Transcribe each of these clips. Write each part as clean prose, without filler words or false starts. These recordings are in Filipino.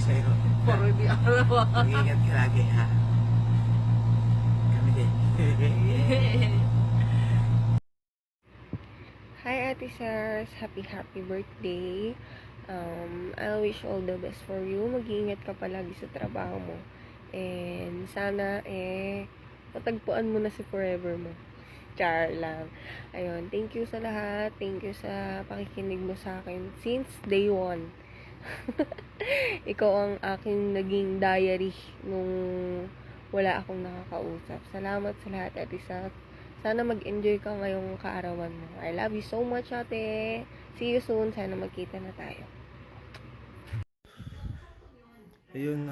sa'yo. Puro di araw. Mag-ingat ka lagi, ha? Kami din. Hi Ate Sars, happy birthday. I wish all the best for you. Mag-iingat ka palagi sa trabaho mo. And sana matagpuan mo na si forever mo. Char lang. Ayun, thank you sa lahat. Thank you sa pakikinig mo sa akin since day one. Ikaw ang aking naging diary nung wala akong nakakausap. Salamat sa lahat, Ate Sars. Sana mag-enjoy ka ngayong kaarawan mo. I love you so much, ate. See you soon. Sana magkita na tayo. Ayun,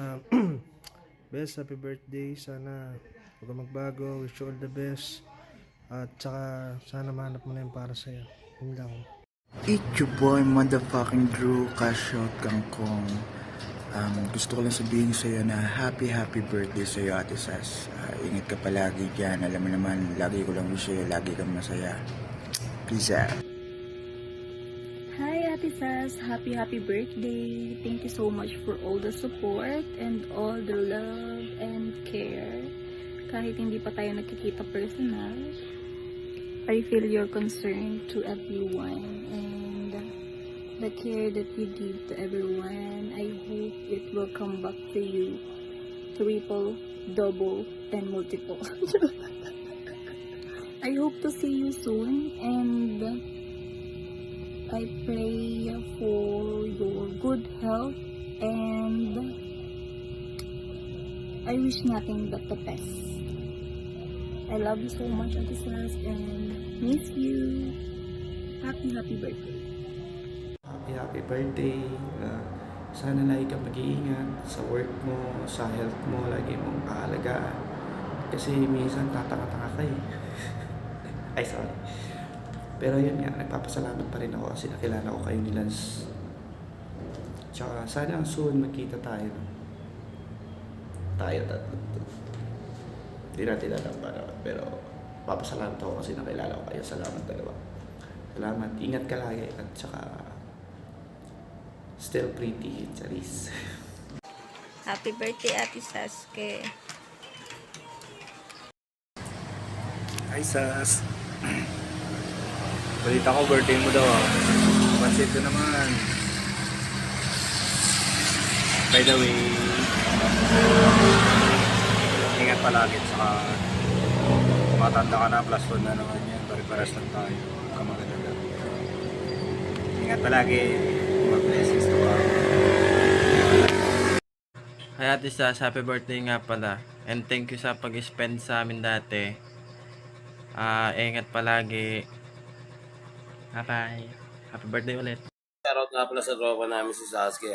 best happy birthday. Sana huwag ka magbago. Wish you all the best. At saka sana mahanap mo na yung para sa'yo. Yun lang. It's your boy, motherfucking Drew, Kashot Kangkong. Gusto ko lang sabihin sa'yo na happy birthday sa'yo, Ate Sas. Ingat ka palagi dyan. Alam mo naman, lagi ko lang wish sa'yo, lagi kang masaya. Peace out. Hi Ate Sas, happy birthday. Thank you so much for all the support and all the love and care. Kahit hindi pa tayo nakikita personal, I feel your concern to everyone and the care that you give to everyone. I hope it will come back to you triple, double, and multiple. I hope to see you soon and I pray for your good health and I wish nothing but the best. I love you so much, Ate Sas, and miss you. Happy birthday. Happy birthday. Sana lagi kang mag-iingat sa work mo, sa health mo, lagi mong paalagaan. Kasi minsan tatanga-tanga ka eh. Ay, sorry. Pero yun nga, nagpapasalamat pa rin ako kasi nakilala ko kayo ni Lance. Tsaka sana soon magkita tayo. Tayo tatlo. Hindi natin alam para. Pero papasalamat ako kasi nakilala ko kayo. Salamat dalawa. Salamat. Ingat ka lagi. At tsaka still pretty, Charis. Happy birthday, Ate Saske. Hi, Sas. Balita ko, birthday mo daw, ah. Pansit ko naman. By the way, ingat palagi. Saka matanda ka na, plus 1 na naman yan. Pare-paras lang tayo. Kamaganda. Ingat palagi. More blessings to all. Hi Ate Sas, happy birthday nga pala. And thank you sa pag-spend sa amin dati. Ingat palagi. Bye-bye. Happy birthday ulit. Shoutout nga pala sa tropa namin si Sasuke.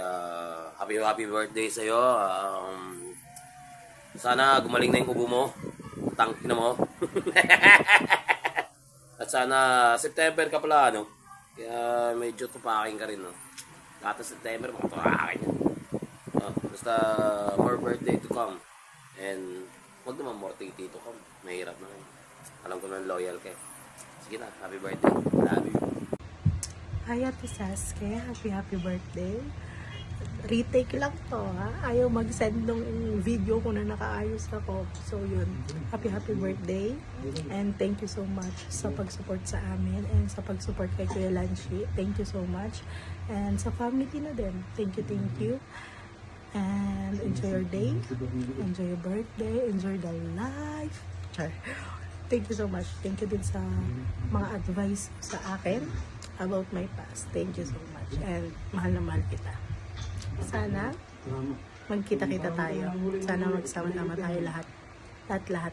Happy birthday sa'yo. Sana gumaling na yung ubo mo. Tangkin na mo. At sana September ka pala, ano? Kaya medyo tupakin ka rin, no? Lahat ng September, makatupakin yan. Basta more birthday to come. And huwag naman more titi to come. Mahirap na rin. Alam ko naman loyal ka eh. Sige na, happy birthday. Love you. Hi Ate Saske, happy birthday. Retake lang to, ha. Ayaw mag-send ng video ko na nakaayos ako. So yun, happy birthday. And thank you so much sa pag-support sa amin and sa pag-support kay Kuya Lanchi. Thank you so much. And sa family na din. Thank you. And enjoy your day. Enjoy your birthday. Enjoy the life. Char. Thank you so much. Thank you din sa mga advice sa akin about my past. Thank you so much. And mahal na mahal kita. Sana magkita-kita tayo. Sana magsama-sama tayo lahat. Lahat.